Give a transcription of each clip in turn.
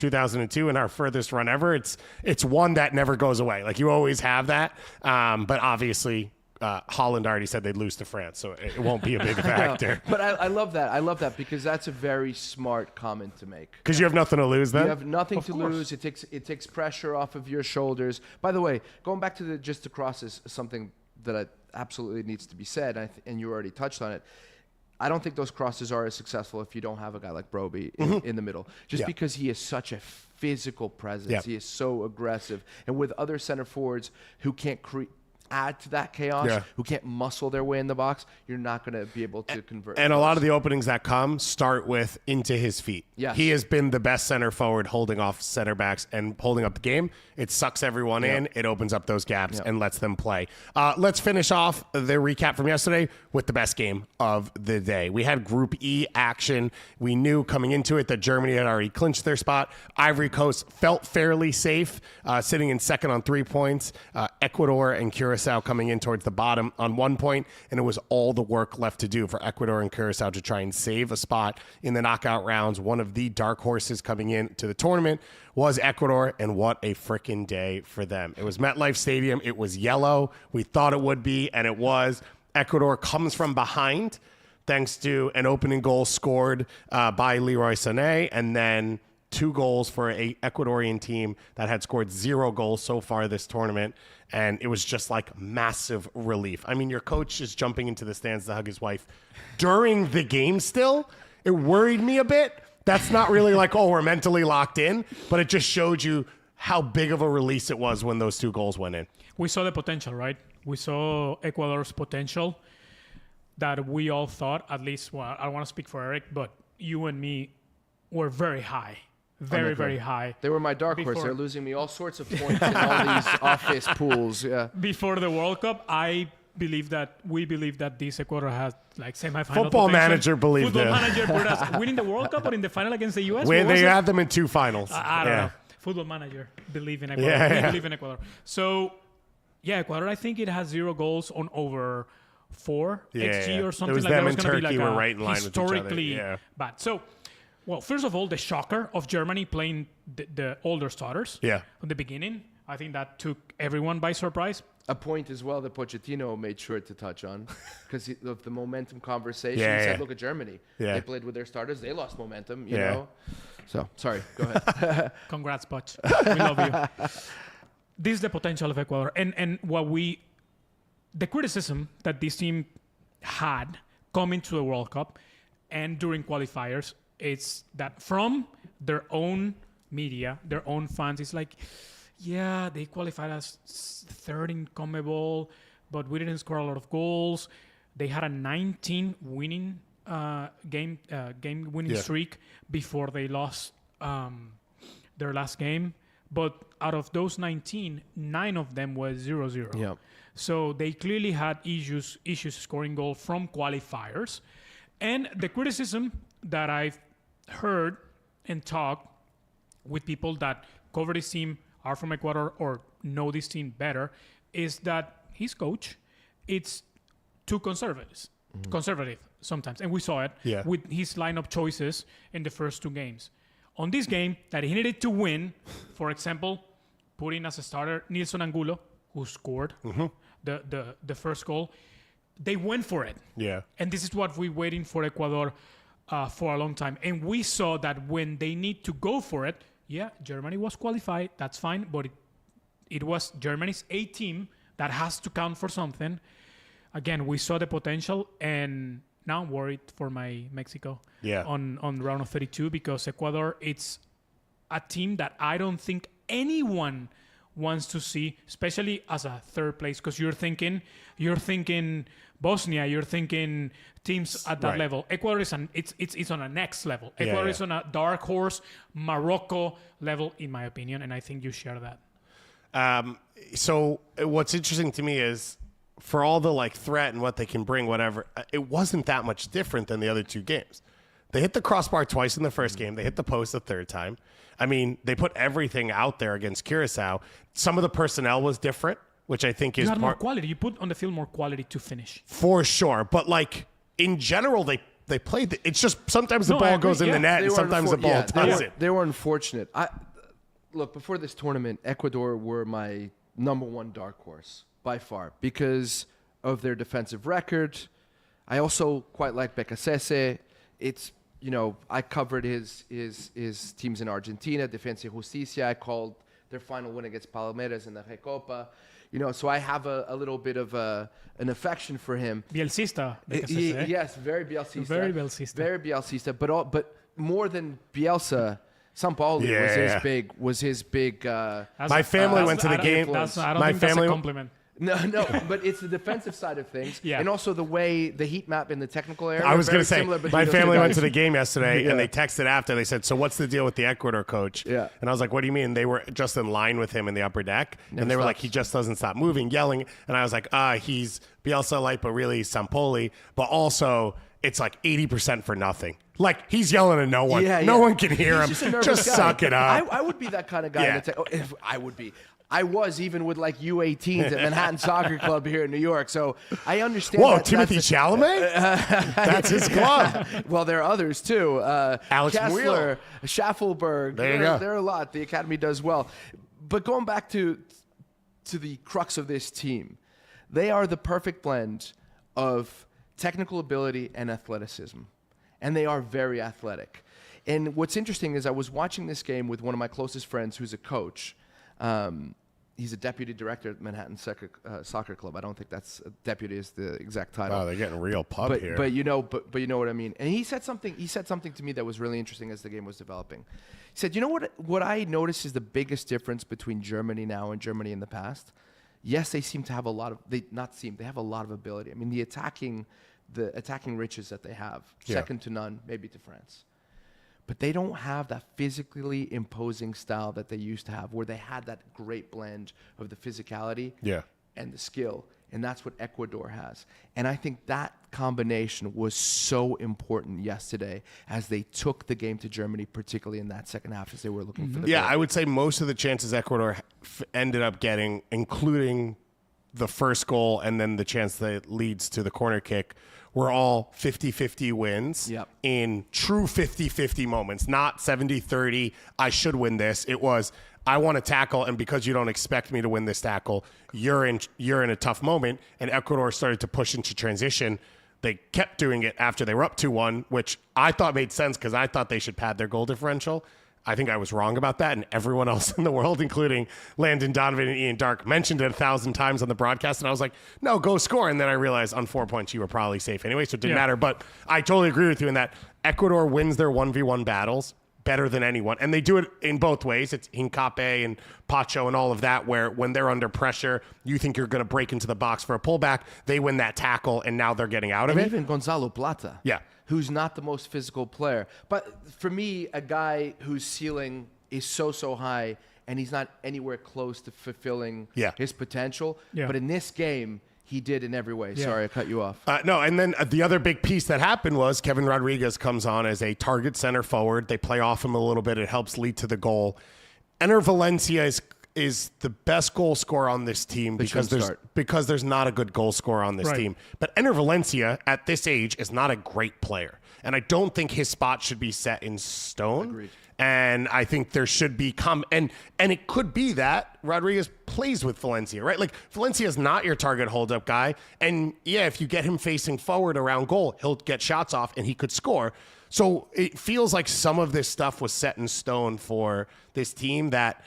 2002 in our furthest run ever. It's one that never goes away. Like, you always have that. But obviously, Holland already said they'd lose to France, so it won't be a big factor. But I love that. I love that because that's a very smart comment to make. Because you have nothing to lose then? You have nothing to lose. It takes pressure off of your shoulders. By the way, going back to just the crosses, something that absolutely needs to be said, and you already touched on it. I don't think those crosses are as successful if you don't have a guy like Broby in the middle. Just because he is such a physical presence. Yeah. He is so aggressive. And with other center forwards who can't add to that chaos, who can't muscle their way in the box, you're not going to be able to convert. And a lot of the openings that come start with into his feet. Yes. He has been the best center forward holding off center backs and holding up the game. It sucks everyone in. It opens up those gaps and lets them play. Let's finish off the recap from yesterday with the best game of the day. We had Group E action. We knew coming into it that Germany had already clinched their spot. Ivory Coast felt fairly safe, sitting in second on 3 points. Ecuador and Curacao coming in towards the bottom on 1 point, and it was all the work left to do for Ecuador and Curacao to try and save a spot in the knockout rounds. One of the dark horses coming in to the tournament was Ecuador, and what a freaking day for them. It was MetLife Stadium. It was yellow. We thought it would be, and it was. Ecuador comes from behind thanks to an opening goal scored by Leroy Sané, and then 2 goals for a Ecuadorian team that had scored 0 goals so far this tournament. And it was just like massive relief. I mean, your coach is jumping into the stands to hug his wife during the game still. It worried me a bit. That's not really like, oh, we're mentally locked in, but it just showed you how big of a release it was when those 2 goals went in. We saw the potential, right? We saw Ecuador's potential that we all thought, at least, well, I don't want to speak for Eric, but you and me were very high. Very, very high. They were my dark horse. They're losing me all sorts of points in all these office pools. Yeah. Before the World Cup, we believe that this Ecuador has like semifinal Football potential. Manager believed Football it. Manager put us winning the World Cup or in the final against the U.S. They had them in 2 finals. I don't know. Football Manager believe in Ecuador. We believe in Ecuador. So, Ecuador, I think it has 0 goals on over 4 XG or something it was like them that. And Turkey were right in line historically with each other. bad. So, well, first of all, the shocker of Germany playing the older starters from the beginning, I think that took everyone by surprise. A point as well that Pochettino made sure to touch on because of the momentum conversation. He said, look at Germany. They played with their starters. They lost momentum, you know. So, sorry, go ahead. Congrats, Poch. We love you. This is the potential of Ecuador. And the criticism that this team had coming to the World Cup and during qualifiers, it's that from their own media, their own fans, it's like, they qualified as third in CONMEBOL, but we didn't score a lot of goals. They had a 19 winning game winning streak before they lost their last game. But out of those 19, 9 of them was 0-0. Yeah. So they clearly had issues scoring goal from qualifiers. And the criticism that I've heard and talked with people that cover this team, are from Ecuador or know this team better, is that his coach, it's too conservative sometimes. And we saw it with his lineup choices in the first 2 games. On this game that he needed to win, for example, putting as a starter Nilson Angulo, who scored the first goal, they went for it. Yeah. And this is what we're waiting for Ecuador for a long time. And we saw that when they need to go for it, Germany was qualified. That's fine. But it was Germany's A team that has to count for something. Again, we saw the potential, and now I'm worried for my Mexico on round of 32 because Ecuador, it's a team that I don't think anyone wants to see, especially as a third place, because you're thinking Bosnia, you're thinking teams at that level. Ecuador is it's on a next level. Ecuador is on a dark horse Morocco level, in my opinion, and I think you share that. So what's interesting to me is, for all the threat and what they can bring, whatever, it wasn't that much different than the other 2 games. They hit the crossbar twice in the first game. They hit the post the third time. I mean, they put everything out there against Curacao. Some of the personnel was different, which I think is more quality. You put on the field more quality to finish. For sure. But in general, they they played. It's just sometimes the No, I ball agree, goes in yeah. the net, They and were sometimes the ball doesn't. They were unfortunate. Look, before this tournament, Ecuador were my number one dark horse by far because of their defensive record. I also quite like Becasese. It's, I covered his teams in Argentina, Defensa y Justicia. I called their final win against Palmeiras in the Recopa. So I have a little bit of an affection for him. Bielcista. Yes, very Bielcista. Very Bielcista. Very Bielcista. But more than Bielsa, Sampaoli was his big. My family went to the game. I don't My think that's family- a compliment. No, but it's the defensive side of things, Yeah. and also the way the heat map in the technical area. I was going going to to say, my family went to the game yesterday, Yeah. and they texted after. They said, so what's the deal with the Ecuador coach? Yeah. And I was like, what do you mean? They were just in line with him in the upper deck, and they were like, stops. he just doesn't stop moving, yelling. And I was like, he's Bielsa light, but really Sampaoli. But also, it's like 80% for nothing. Like, he's yelling at no one. No one can hear him. He's just a nervous Just guy. suck it up. I would be that kind of guy. Yeah. If I would be. I was even with like U18s at Manhattan Soccer Club here in New York. So I understand. Whoa, Timothy Chalamet? That's his club. Well, there are others too. Alex Kessler, Wheeler. Schaffelberg. There you go. There are a lot. The academy does well. But going back to the crux of this team, they are the perfect blend of technical ability and athleticism. And they are very athletic. And what's interesting is I was watching this game with one of my closest friends who's a coach. He's a deputy director at Manhattan Soccer Club. I don't think that's deputy is the exact title. Oh, they're getting real pub here. But you know what I mean. And he said something to me that was really interesting as the game was developing. He said, "You know what I noticed is the biggest difference between Germany now and Germany in the past? Yes, they seem to have a lot of they have a lot of ability. I mean, the attacking riches that they have, second to none, maybe to France. But they don't have that physically imposing style that they used to have, where they had that great blend of the physicality and the skill. And that's what Ecuador has. And I think that combination was so important yesterday as they took the game to Germany, particularly in that second half as they were looking for the goal. I would say most of the chances Ecuador ended up getting, including the first goal and then the chance that leads to the corner kick, were all 50-50 wins in true 50-50 moments, not 70-30, I should win this. It was, I want to tackle, and because you don't expect me to win this tackle, you're in a tough moment. And Ecuador started to push into transition. They kept doing it after they were up 2-1, which I thought made sense because I thought they should pad their goal differential. I think I was wrong about that, and everyone else in the world, including Landon Donovan and Ian Dark, mentioned it 1,000 times on the broadcast, and I was like, no, go score. And then I realized on 4 points you were probably safe anyway, so it didn't matter. But I totally agree with you in that Ecuador wins their 1v1 battles better than anyone, and they do it in both ways. It's Hincape and Pacho and all of that, where when they're under pressure, you think you're going to break into the box for a pullback, they win that tackle, and now they're getting out of it. Even Gonzalo Plata. Who's not the most physical player. But for me, a guy whose ceiling is so high and he's not anywhere close to fulfilling his potential. But in this game, he did in every way. Sorry, I cut you off. No, and then the other big piece that happened was Kevin Rodriguez comes on as a target center forward. They play off him a little bit. It helps lead to the goal. Ener Valencia is the best goal scorer on this team because there's not a good goal scorer on this team. But Ener Valencia at this age is not a great player. And I don't think his spot should be set in stone. Agreed. And I think there should be and it could be that Rodriguez plays with Valencia, right? Like, Valencia is not your target hold-up guy. And if you get him facing forward around goal, he'll get shots off and he could score. So it feels like some of this stuff was set in stone for this team, that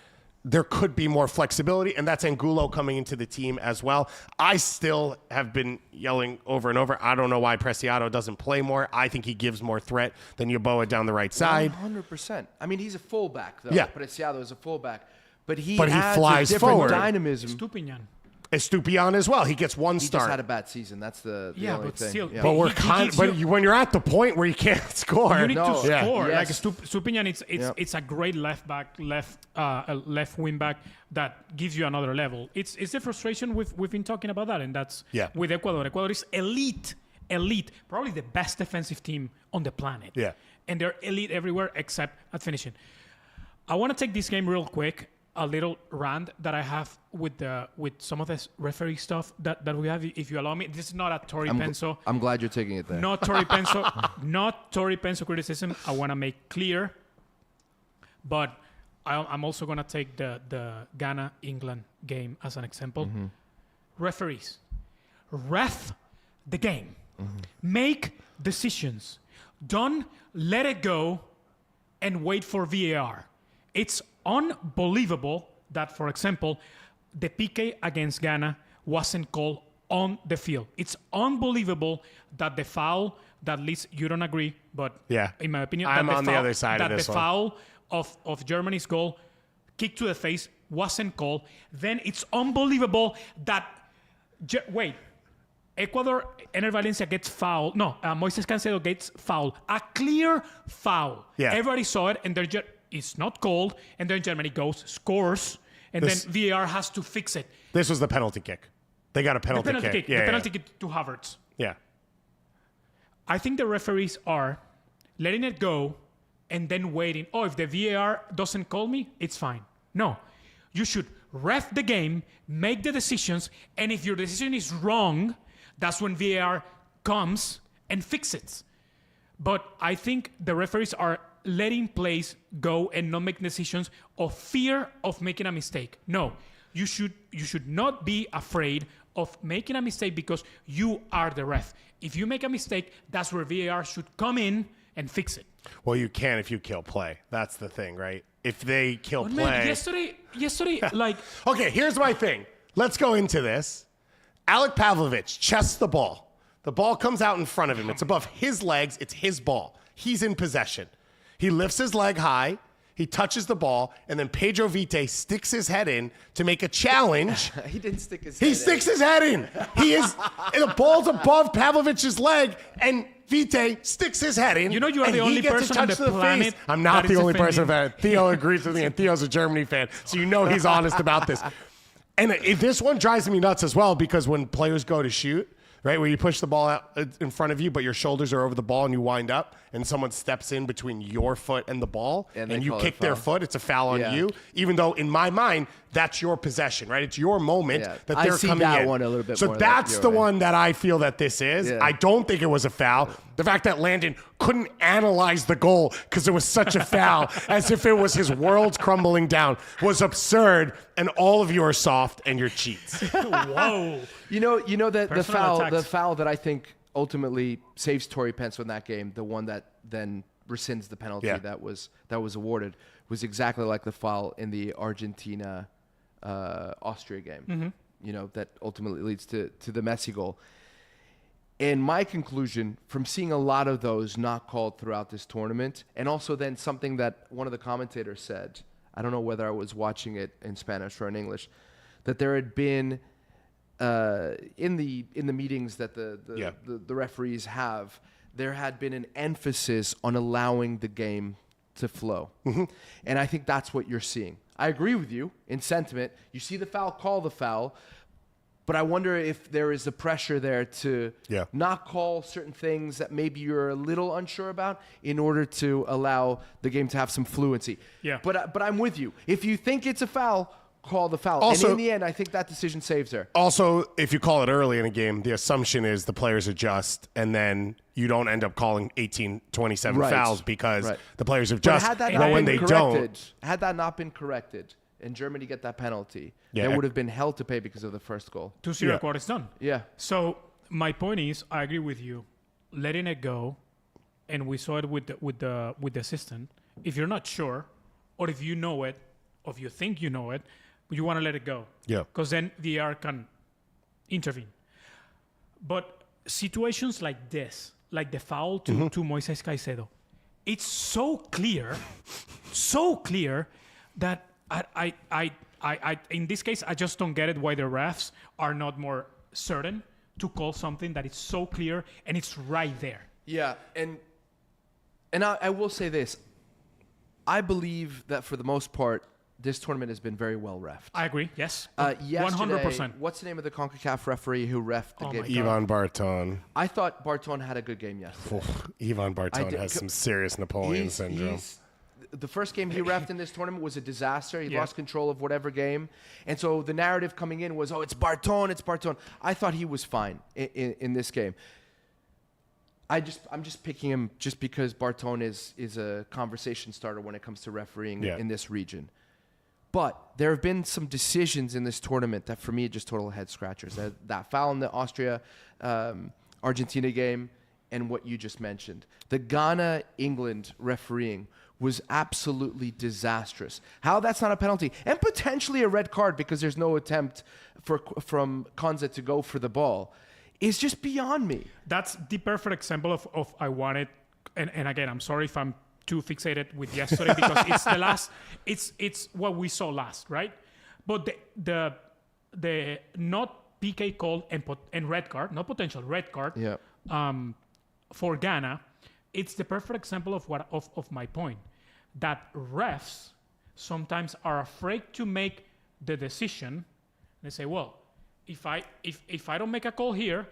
there could be more flexibility, and that's Angulo coming into the team as well. I still have been yelling over and over, I don't know why Preciado doesn't play more. I think he gives more threat than Yeboah down the right side. 100%. I mean, he's a fullback, though. Preciado is a fullback. But he adds flies a different forward. dynamism. Estupiñán. Estupiñán as well. He gets one He start. just had a bad season. That's the only but thing. still, Yeah. But He when you're at the point where you can't score, You need to score. Like Yes. Estupiñán, it's a great left wing back that gives you another level. It's the frustration we've been talking about that, and that's with Ecuador. Ecuador is elite, probably the best defensive team on the planet. Yeah. And they're elite everywhere except at finishing. I want to take this game real quick a little rant that I have with some of this referee stuff that we have. If you allow me, this is not a Tory Penso. I'm glad you're taking it there. Not Tory Penso. Not Tory Penso criticism. I want to make clear, but I'm also gonna take the Ghana-England game as an example. Referees, ref the game, make decisions. Don't let it go and wait for VAR. It's unbelievable that, for example, the PK against Ghana wasn't called on the field. It's unbelievable that the foul, that at least you don't agree, but in my opinion, I'm on the other side of this one. That the foul of Germany's goal, kick to the face, wasn't called. Then it's unbelievable that, Ecuador, Ener Valencia gets fouled. No, Moises Caicedo gets fouled. A clear foul. Yeah. Everybody saw it, and it's not called. And then Germany goes, scores, and then VAR has to fix it. This was the penalty kick. They got a penalty kick. The penalty kick to Havertz. Yeah. I think the referees are letting it go and then waiting. Oh, if the VAR doesn't call me, it's fine. No. You should ref the game, make the decisions, and if your decision is wrong, that's when VAR comes and fixes it. But I think the referees are letting plays go and not make decisions of fear of making a mistake. No, you should not be afraid of making a mistake because you are the ref. If you make a mistake, that's where VAR should come in and fix it. Well, you can if you kill play. That's the thing, right? If they kill play. Man, yesterday, like. Okay, here's my thing. Let's go into this. Alec Pavlovich chests the ball. The ball comes out in front of him. It's above his legs. It's his ball. He's in possession. He lifts his leg high. He touches the ball. And then Pedro Vite sticks his head in to make a challenge. He didn't stick his head in. He sticks his head in. The ball's above Pavlovich's leg. And Vite sticks his head in. You know you are the only person on the planet. I'm not the only person. Theo agrees with me, and Theo's a Germany fan, so you know he's honest about this. And this one drives me nuts as well because when players go to shoot, right, where you push the ball out in front of you, but your shoulders are over the ball and you wind up, and someone steps in between your foot and the ball, and you kick their foot, it's a foul on you. Even though in my mind, that's your possession, right? It's your moment that they're coming in. I see that one a little bit so more. So that's the one that I feel that this is. Yeah. I don't think it was a foul. The fact that Landon couldn't analyze the goal because it was such a foul, as if it was his world crumbling down, was absurd. And all of you are soft and you're cheats. Whoa! You know that the foul that I think ultimately saves Tory Penso in that game, the one that then rescinds the penalty that was awarded, was exactly like the foul in the Argentina Austria game. You know, that ultimately leads to the Messi goal. And my conclusion from seeing a lot of those not called throughout this tournament, and also then something that one of the commentators said, I don't know whether I was watching it in Spanish or in English, that there had been in the meetings that the referees have, there had been an emphasis on allowing the game to flow. And I think that's what you're seeing. I agree with you in sentiment. You see the foul, call the foul. But I wonder if there is a pressure there to not call certain things that maybe you're a little unsure about in order to allow the game to have some fluency. Yeah. But I'm with you. If you think it's a foul, call the foul. Also, and in the end, I think that decision saves her. Also, if you call it early in a game, the assumption is the players adjust, and then you don't end up calling 27 fouls because the players have just. Had that had that not been corrected, and Germany get that penalty, there would have been hell to pay because of the first goal. 2-0 Ecuador is done. Yeah. So my point is, I agree with you. Letting it go, and we saw it with the assistant. If you're not sure, or if you know it, or if you think you know it, you want to let it go. Yeah. Because then the VAR can intervene. But situations like this, like the foul to Moises Caicedo, it's so clear that I in this case, I just don't get it why the refs are not more certain to call something that is so clear and it's right there. Yeah, and I will say this. I believe that for the most part, this tournament has been very well reffed. I agree, yes. 100%. What's the name of the CONCACAF referee who reffed the game? Ivan Barton. I thought Barton had a good game yesterday. Ivan Barton has some serious Napoleon syndrome. the first game he refed in this tournament was a disaster. He lost control of whatever game. And so the narrative coming in was, it's Barton, it's Barton. I thought he was fine in this game. I'm just picking him just because Barton is a conversation starter when it comes to refereeing in this region. But there have been some decisions in this tournament that, for me, are just total head scratchers. That foul in the Austria-Argentina game and what you just mentioned. The Ghana-England refereeing was absolutely disastrous. How that's not a penalty and potentially a red card because there's no attempt from Konza to go for the ball is just beyond me. That's the perfect example of I wanted, and again, I'm sorry if I'm too fixated with yesterday because it's the last, it's what we saw last, right? But the not PK call and red card, not potential red card, for Ghana, it's the perfect example of my point that refs sometimes are afraid to make the decision. They say, well, if I don't make a call here,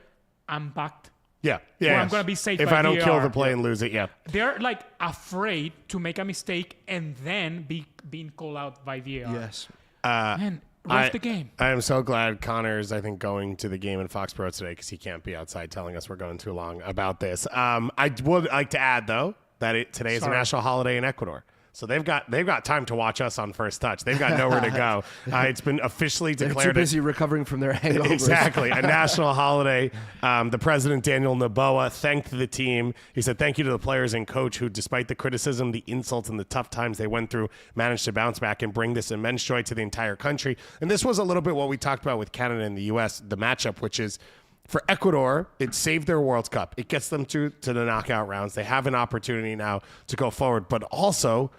I'm backed. Yeah. Or I'm going to be safe if by I don't VAR. kill the play and lose it. Yeah. They're like afraid to make a mistake and then being called out by VAR. Yes. Man, ref the game. I am so glad Connor's, I think, going to the game in Foxborough today because he can't be outside telling us we're going too long about this. I would like to add, though, that today is a national holiday in Ecuador. So they've got time to watch us on First Touch. They've got nowhere to go. It's been officially declared. They're too busy recovering from their hangovers. Exactly. A national holiday. The president, Daniel Noboa, thanked the team. He said, thank you to the players and coach who, despite the criticism, the insults, and the tough times they went through, managed to bounce back and bring this immense joy to the entire country. And this was a little bit what we talked about with Canada and the U.S., the matchup, which is, for Ecuador, it saved their World Cup. It gets them to the knockout rounds. They have an opportunity now to go forward. But also,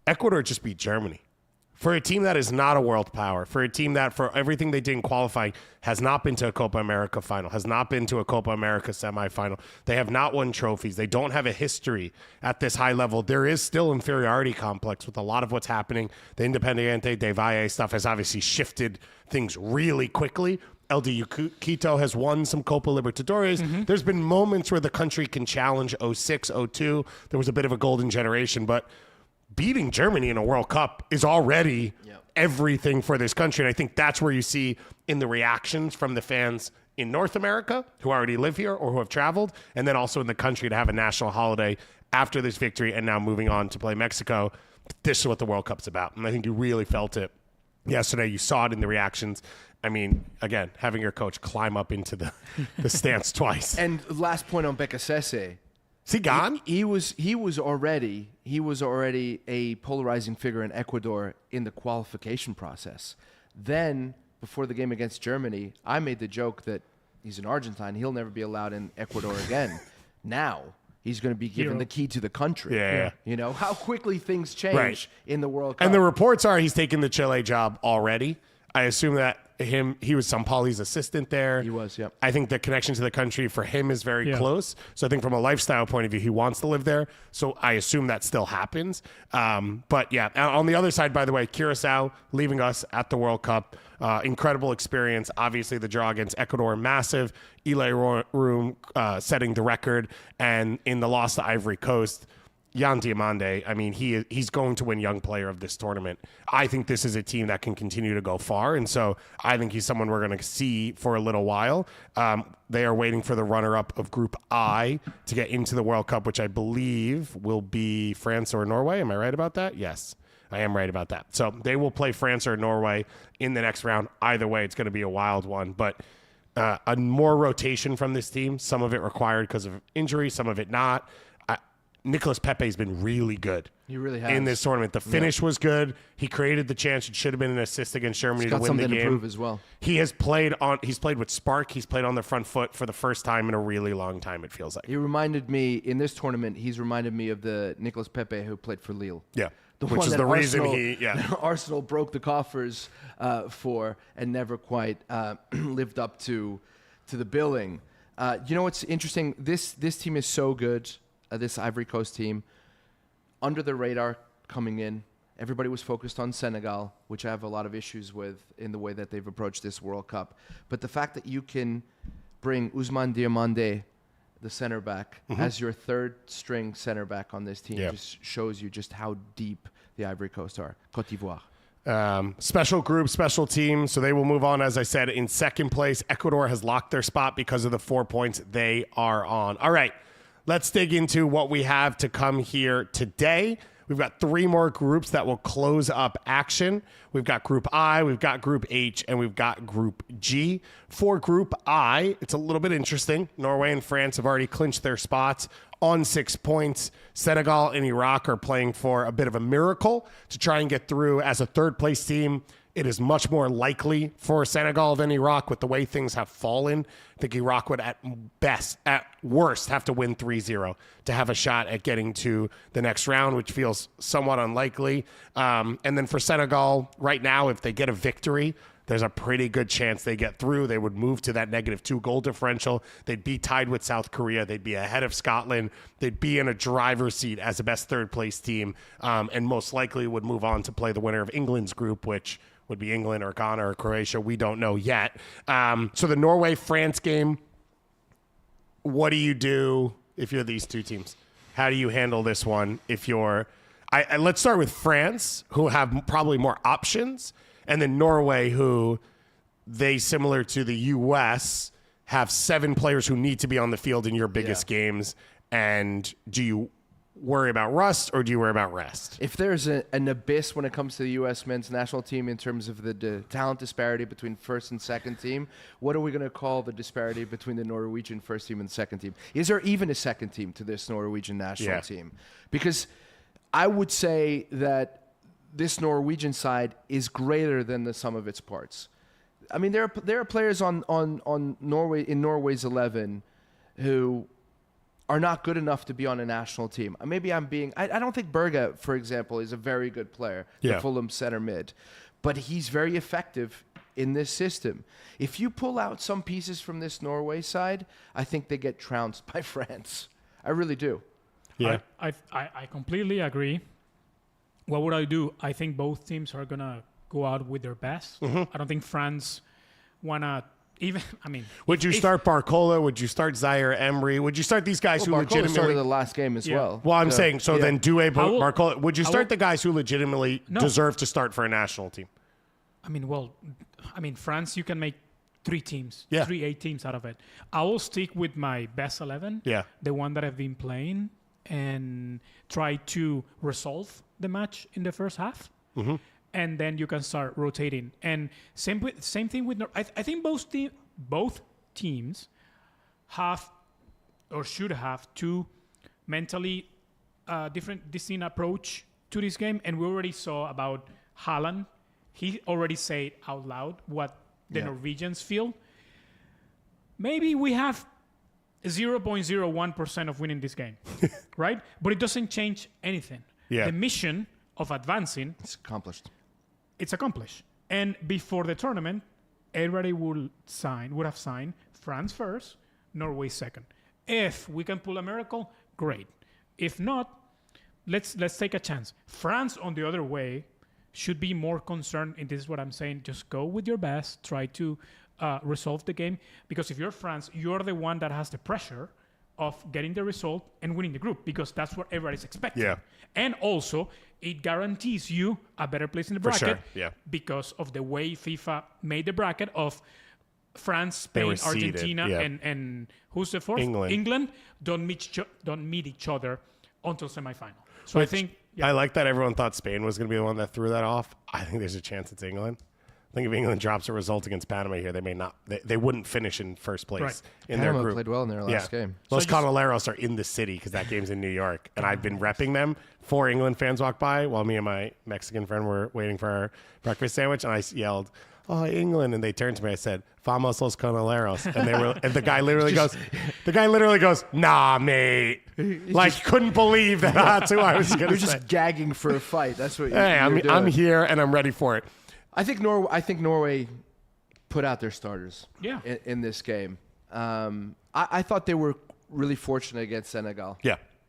Ecuador just beat Germany. For a team that is not a world power, for a team that, for everything they did in qualifying, has not been to a Copa America final, has not been to a Copa America semifinal. They have not won trophies. They don't have a history at this high level. There is still inferiority complex with a lot of what's happening. The Independiente de Valle stuff has obviously shifted things really quickly. LDU Quito has won some Copa Libertadores. There's been moments where the country can challenge 06, 02. There was a bit of a golden generation, but beating Germany in a World Cup is already everything for this country. And I think that's where you see in the reactions from the fans in North America who already live here or who have traveled, and then also in the country to have a national holiday after this victory and now moving on to play Mexico. This is what the World Cup's about. And I think you really felt it yesterday. You saw it in the reactions. I mean, again, having your coach climb up into the stance twice. And last point on Becasese. Is he gone? He was already a polarizing figure in Ecuador in the qualification process. Then, before the game against Germany, I made the joke that he's an Argentine. He'll never be allowed in Ecuador again. Now, he's going to be given the key to the country. Yeah. You know, how quickly things change in the World Cup. And the reports are he's taken the Chile job already. I assume that he was Sampaoli's assistant there. He was, yeah. I think the connection to the country for him is very close. So I think from a lifestyle point of view, he wants to live there. So I assume that still happens. But yeah, on the other side, by the way, Curacao leaving us at the World Cup. Incredible experience. Obviously, the draw against Ecuador, massive. Eli Room setting the record. And in the loss to Ivory Coast, Jan Diamande, I mean, he's going to win Young Player of this tournament. I think this is a team that can continue to go far, and so I think he's someone we're going to see for a little while. They are waiting for the runner-up of Group I to get into the World Cup, which I believe will be France or Norway. Am I right about that? Yes, I am right about that. So they will play France or Norway in the next round. Either way, it's going to be a wild one, but a more rotation from this team, some of it required because of injury, some of it not. Nicolas Pepe has been really good. He really has. In this tournament. The finish was good. He created the chance. It should have been an assist against Germany to win the game. He's got something to prove as well. He's played with spark. He's played on the front foot for the first time in a really long time, it feels like. He reminded me, in this tournament, he's reminded me of the Nicolas Pepe who played for Lille. Yeah. Which is the reason Arsenal broke the coffers for and never quite lived up to the billing. You know what's interesting? This team is so good. This Ivory Coast team, under the radar coming in. Everybody was focused on Senegal, which I have a lot of issues with in the way that they've approached this World Cup. But the fact that you can bring Ousmane Diomande, the center back, as your third string center back on this team just shows you just how deep the Ivory Coast are. Côte d'Ivoire. Special group, special team. So they will move on, as I said, in second place. Ecuador has locked their spot because of the 4 points they are on. All right, let's dig into what we have to come here today. We've got 3 more groups that will close up action. We've got Group I, we've got Group H, and we've got Group G. For Group I, it's a little bit interesting. Norway and France have already clinched their spots on 6 points. Senegal and Iraq are playing for a bit of a miracle to try and get through as a third-place team. It is much more likely for Senegal than Iraq with the way things have fallen. I think Iraq would at worst, have to win 3-0 to have a shot at getting to the next round, which feels somewhat unlikely. And then for Senegal, right now, if they get a victory, there's a pretty good chance they get through. They would move to that -2 goal differential. They'd be tied with South Korea. They'd be ahead of Scotland. They'd be in a driver's seat as the best third-place team, and most likely would move on to play the winner of England's group, which would be England or Ghana or Croatia. We don't know yet. So the Norway-France game, what do you do if you're these two teams? How do you handle this one if you're... let's start with France, who have probably more options, and then Norway, who they, similar to the U.S., have 7 players who need to be on the field in your biggest games. And do you worry about rust or do you worry about rest? If there's an abyss when it comes to the U.S. men's national team in terms of the talent disparity between first and second team, what are we going to call the disparity between the Norwegian first team and second team? Is there even a second team to this Norwegian national team? Because I would say that this Norwegian side is greater than the sum of its parts. I mean, there are players on Norway in Norway's 11 who are not good enough to be on a national team. Maybe I'm being... I don't think Berge, for example, is a very good player, the Fulham center mid. But he's very effective in this system. If you pull out some pieces from this Norway side, I think they get trounced by France. I really do. Yeah, I completely agree. What would I do? I think both teams are going to go out with their best. I don't think France want to... Even, I mean, would you start Barcola? Would you start Zaire Emery? Would you start these guys who Barcola legitimately started the last game as well? Well, I'm saying then Doué, Barcola. Would you start the guys who legitimately deserve to start for a national team? I mean, France, you can make 3 teams, 3 8 teams out of it. I will stick with my best 11, the one that I've been playing, and try to resolve the match in the first half. And then you can start rotating. And same thing with... I think both teams have or should have 2 mentally distinct approach to this game. And we already saw about Haaland. He already said out loud what the Norwegians feel. Maybe we have 0.01% of winning this game, right? But it doesn't change anything. The mission of advancing... It's accomplished. It's accomplished. And before the tournament, everybody would have signed France first, Norway second. If we can pull a miracle, great. If not, let's take a chance. France, on the other way, should be more concerned, and this is what I'm saying, just go with your best, try to resolve the game, because if you're France, you're the one that has the pressure of getting the result and winning the group, because that's what everybody's expecting. And also, it guarantees you a better place in the bracket because of the way FIFA made the bracket of France, Spain, Argentina, and who's the fourth? England don't meet each other until semifinal. So I think... I like that everyone thought Spain was going to be the one that threw that off. I think there's a chance it's England. I think if England drops a result against Panama here, they may not. They wouldn't finish in first place in Panama their group. Played well in their last game. Los Canaleros are in the city because that game's in New York, and I've been repping them. 4 England fans walked by while me and my Mexican friend were waiting for our breakfast sandwich, and I yelled, "Oh, England!" And they turned to me. I said, "Vamos Los Canaleros," and they were. And the guy literally goes, "Nah, mate." Like couldn't believe that. That's who I was going to say. You're just gagging for a fight. That's what. Hey, I'm here and I'm ready for it. I think Norway put out their starters in this game. I thought they were really fortunate against Senegal.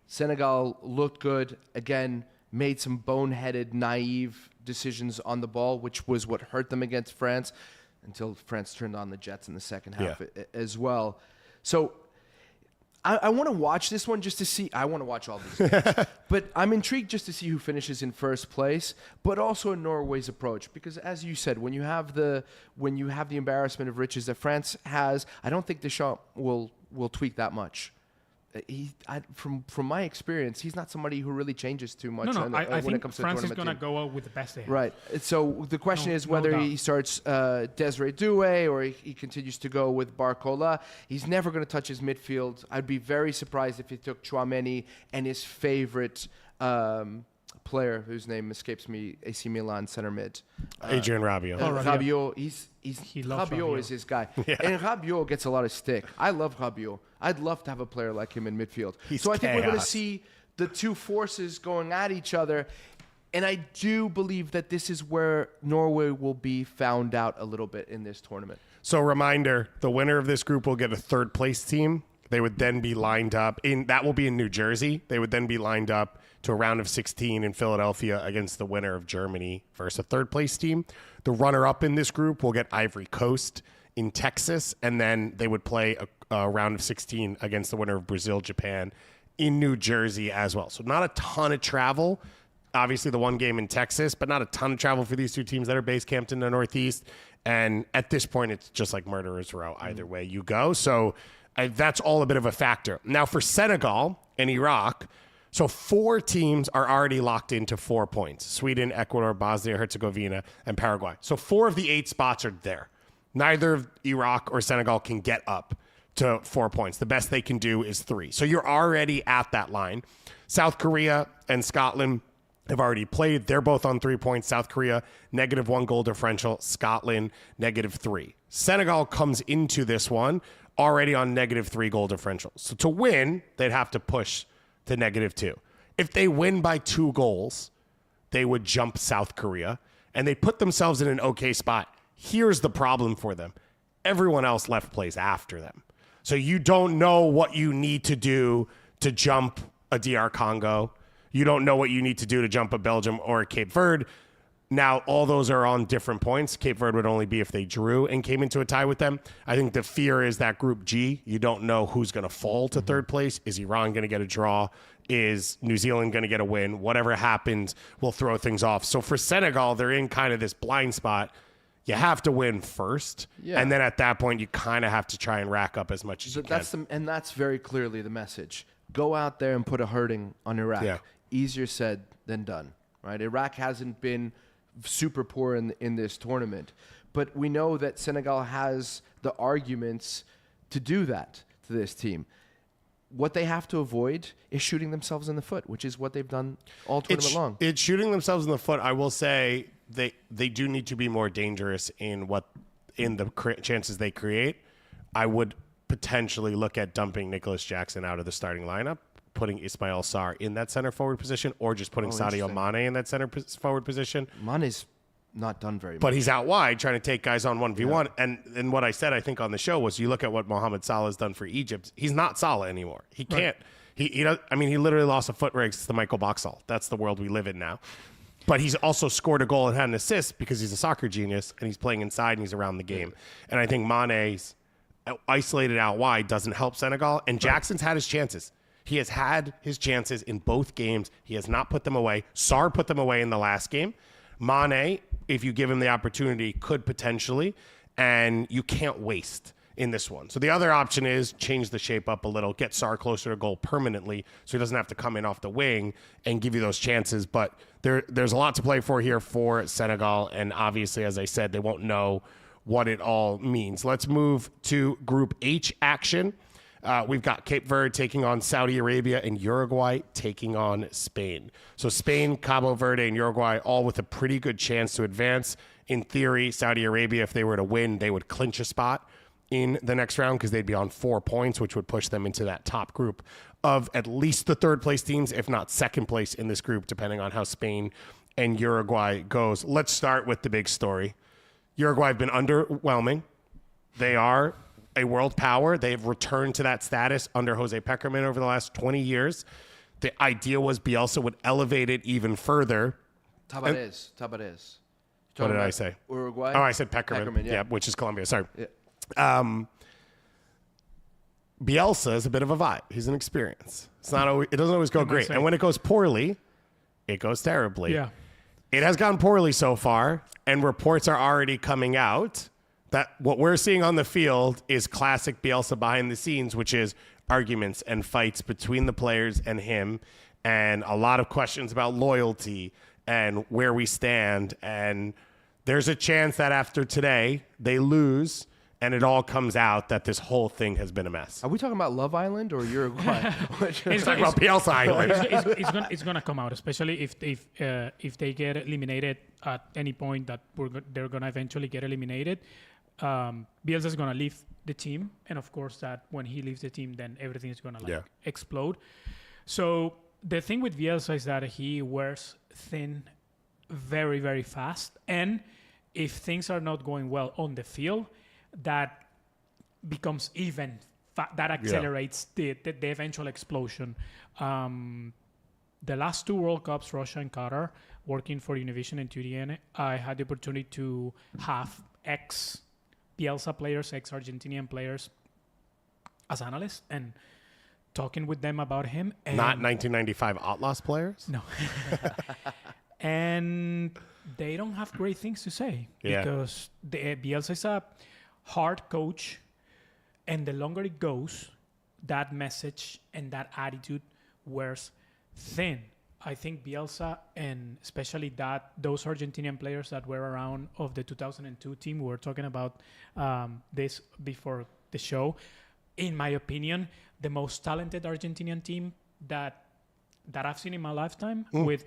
Senegal looked good. Again, made some boneheaded, naive decisions on the ball, which was what hurt them against France, until France turned on the Jets in the second half as well. So I want to watch this one just to see. I want to watch all these games. But I'm intrigued just to see who finishes in first place, but also Norway's approach. Because as you said, when you have the embarrassment of riches that France has, I don't think Deschamps will tweak that much. From my experience, he's not somebody who really changes too much I when think it comes to France the is tournament going to team. go out with the best they have. Right. So the question is no whether doubt. he starts Desiree Doué or he continues to go with Barcola. He's never going to touch his midfield. I'd be very surprised if he took Tchouaméni and his favorite player, whose name escapes me, AC Milan center mid. Adrian Rabiot. Rabiot. He loves Rabiot Rabiot. is his guy. And Rabiot gets a lot of stick. I love Rabiot. I'd love to have a player like him in midfield. He's so I think we're going to chaos. see the two forces going at each other. And I do believe that this is where Norway will be found out a little bit in this tournament. So reminder, the winner of this group will get a third place team. They would then be lined up that will be in New Jersey. They would then be lined up to a round of 16 in Philadelphia against the winner of Germany versus a third place team. The runner up in this group will get Ivory Coast in Texas, and then they would play a round of 16 against the winner of Brazil, Japan in New Jersey as well. So not a ton of travel. Obviously the one game in Texas, but not a ton of travel for these two teams that are base camped in the Northeast. And at this point, it's just like murderer's row either way you go. So that's all a bit of a factor. Now for Senegal and Iraq, so 4 teams are already locked into 4 points. Sweden, Ecuador, Bosnia-Herzegovina, and Paraguay. So 4 of the 8 spots are there. Neither of Iraq or Senegal can get up to 4 points. The best they can do is 3. So you're already at that line. South Korea and Scotland have already played. They're both on 3 points. South Korea, -1 goal differential. Scotland, -3. Senegal comes into this one already on -3 goal differential. So to win, they'd have to push to -2. If they win by 2 goals, they would jump South Korea, and they put themselves in an okay spot. Here's the problem for them. Everyone else left plays after them. So you don't know what you need to do to jump a DR Congo. You don't know what you need to do to jump a Belgium or a Cape Verde. Now, all those are on different points. Cape Verde would only be if they drew and came into a tie with them. I think the fear is that Group G, you don't know who's going to fall to third place. Is Iran going to get a draw? Is New Zealand going to get a win? Whatever happens will throw things off. So for Senegal, they're in kind of this blind spot. You have to win first. Yeah. And then at that point, you kind of have to try and rack up as much as you can. And that's very clearly the message. Go out there and put a hurting on Iraq. Yeah. Easier said than done, right? Iraq hasn't been super poor in this tournament, but we know that Senegal has the arguments to do that to this team. What they have to avoid is shooting themselves in the foot, which is what they've done all tournament long. It's shooting themselves in the foot. I will say they do need to be more dangerous in the chances they create. I would potentially look at dumping Nicholas Jackson out of the starting lineup, putting Ismail Sarr in that center forward position, or just putting Sadio Mane in that center forward position. Mane's not done very much. But he's out wide trying to take guys on 1v1. Yeah. And what I said, I think, on the show was you look at what Mohamed Salah has done for Egypt. He's not Salah anymore. He can't. Right. He does, I mean, he literally lost a foot race to Michael Boxall. That's the world we live in now. But he's also scored a goal and had an assist because he's a soccer genius and he's playing inside and he's around the game. And I think Mane's isolated out wide doesn't help Senegal. And Jackson's had his chances. He has had his chances in both games. He has not put them away. Sarr put them away in the last game. Mane, if you give him the opportunity, could potentially, and you can't waste in this one. So the other option is change the shape up a little, get Sarr closer to goal permanently so he doesn't have to come in off the wing and give you those chances. But there's a lot to play for here for Senegal, and obviously, as I said, they won't know what it all means. Let's move to Group H action. We've got Cape Verde taking on Saudi Arabia and Uruguay taking on Spain. So Spain, Cabo Verde, and Uruguay all with a pretty good chance to advance. In theory, Saudi Arabia, if they were to win, they would clinch a spot in the next round because they'd be on 4 points, which would push them into that top group of at least the third place teams, if not second place in this group, depending on how Spain and Uruguay goes. Let's start with the big story. Uruguay have been underwhelming. They are a world power. They've returned to that status under Jose Pekerman over the last 20 years. The idea was Bielsa would elevate it even further. Tabarez. What did I say? Uruguay? Oh, I said Pekerman. Yeah, which is Colombia. Sorry. Yeah. Bielsa is a bit of a vibe. He's an experience. It's not always, it doesn't always go great. say. And when it goes poorly, it goes terribly. Yeah. It has gone poorly so far, and reports are already coming out that what we're seeing on the field is classic Bielsa behind the scenes, which is arguments and fights between the players and him, and a lot of questions about loyalty and where we stand. And there's a chance that after today, they lose, and it all comes out that this whole thing has been a mess. Are we talking about Love Island or Uruguay? Let's talk about Bielsa Island. It's gonna come out, especially if they get eliminated at any point that they're gonna eventually get eliminated. Bielsa is gonna leave the team, and of course that when he leaves the team, then everything is gonna explode. So the thing with Bielsa is that he wears thin very, very fast, and if things are not going well on the field, that becomes even that accelerates the eventual explosion. The last 2 World Cups, Russia and Qatar, working for Univision and TUDN, I had the opportunity to have ex-Bielsa players, ex-Argentinian players as analysts and talking with them about him. And Not 1995 Atlas players? No. And they don't have great things to say because Bielsa is a hard coach, and the longer it goes, that message and that attitude wears thin. I think Bielsa, and especially those Argentinian players that were around of the 2002 team, we were talking about this before the show. In my opinion, the most talented Argentinian team that I've seen in my lifetime, with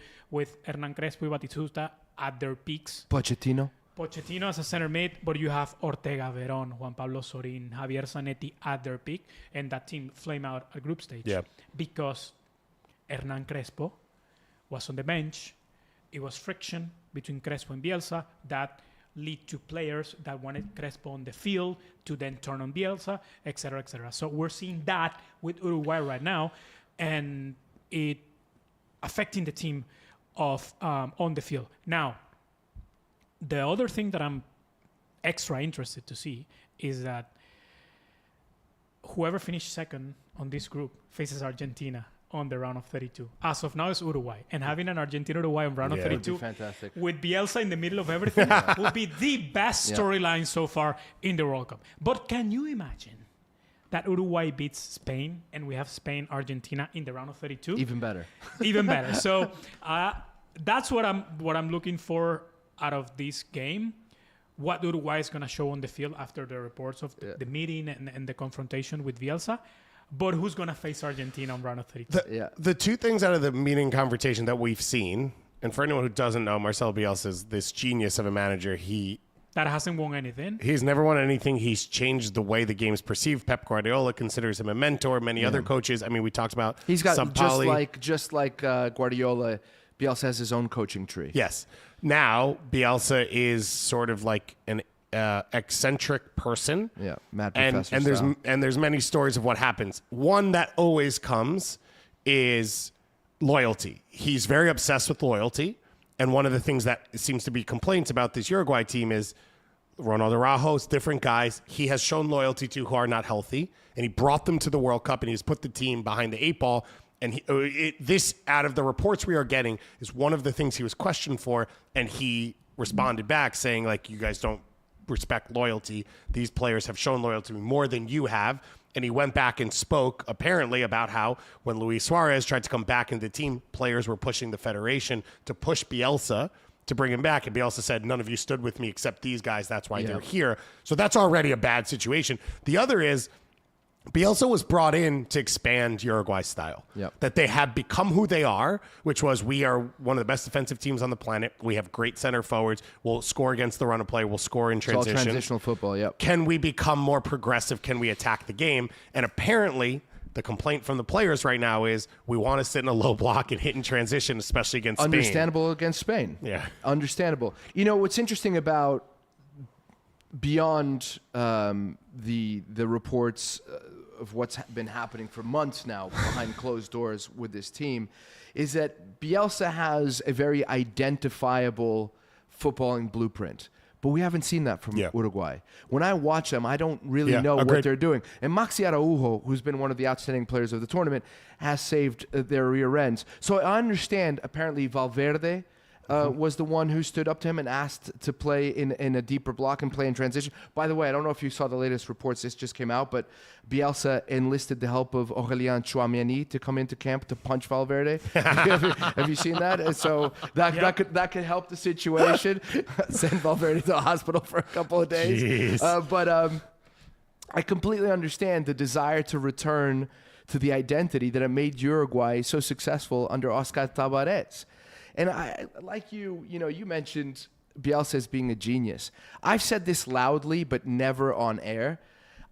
Hernán Crespo y Batistuta at their peaks. Pochettino Pochettino as a center mid, but you have Ortega, Verón, Juan Pablo Sorín, Javier Zanetti at their peak, and that team flame out at group stage. Yeah. Because Hernán Crespo was on the bench. It was friction between Crespo and Bielsa that lead to players that wanted Crespo on the field to then turn on Bielsa, et cetera, et cetera. So we're seeing that with Uruguay right now, and it affecting the team on the field. Now, the other thing that I'm extra interested to see is that whoever finished second on this group faces Argentina on the round of 32. As of now, it's Uruguay. And having an Argentina-Uruguay on round of 32 fantastic. with Bielsa in the middle of everything will be the best storyline so far in the World Cup. But can you imagine that Uruguay beats Spain and we have Spain-Argentina in the round of 32? Even better. Even better. So that's what I'm looking for out of this game. What Uruguay is going to show on the field after the reports of the meeting and the confrontation with Bielsa. But who's going to face Argentina on round of 32? The 2 things out of the meeting confrontation that we've seen, and for anyone who doesn't know, Marcelo Bielsa is this genius of a manager. That hasn't won anything. He's never won anything. He's changed the way the game's perceived. Pep Guardiola considers him a mentor. Many other coaches. I mean, we talked about He's got Sampaoli. just like Guardiola. Bielsa has his own coaching tree. Yes. Now Bielsa is sort of like an eccentric person. Yeah, mad professor and there's many stories of what happens. One that always comes is loyalty. He's very obsessed with loyalty, and one of the things that seems to be complaints about this Uruguay team is Ronald Araujo's different guys he has shown loyalty to who are not healthy, and he brought them to the World Cup, and he's put the team behind the 8 ball. And this, out of the reports we are getting, is one of the things he was questioned for, and he responded back saying, like, you guys don't respect loyalty. These players have shown loyalty to me more than you have. And he went back and spoke, apparently, about how when Luis Suarez tried to come back into the team, players were pushing the federation to push Bielsa to bring him back. And Bielsa said, none of you stood with me except these guys. That's why they're here. So that's already a bad situation. The other is, Bielsa was brought in to expand Uruguay's style. Yep. That they have become who they are, which was we are one of the best defensive teams on the planet. We have great center forwards. We'll score against the run of play. We'll score in transition. It's all transitional football, yep. Can we become more progressive? Can we attack the game? And apparently, the complaint from the players right now is we want to sit in a low block and hit in transition, especially against Spain. Understandable against Spain. Yeah. Understandable. You know, what's interesting about beyond the reports of what's been happening for months now behind closed doors with this team is that Bielsa has a very identifiable footballing blueprint. but we haven't seen that from Uruguay. When I watch them, I don't really know agreed. what they're doing. And Maxi Araujo, who's been one of the outstanding players of the tournament, has saved their rear ends. So I understand, apparently, Valverde was the one who stood up to him and asked to play in a deeper block and play in transition. By the way, I don't know if you saw the latest reports. This just came out, but Bielsa enlisted the help of Aurélien Tchouaméni to come into camp to punch Valverde. Have you seen that? And so that could help the situation. Send Valverde to the hospital for a couple of days. But I completely understand the desire to return to the identity that made Uruguay so successful under Oscar Tabarez. And I, like you mentioned Bielsa as being a genius. I've said this loudly, but never on air.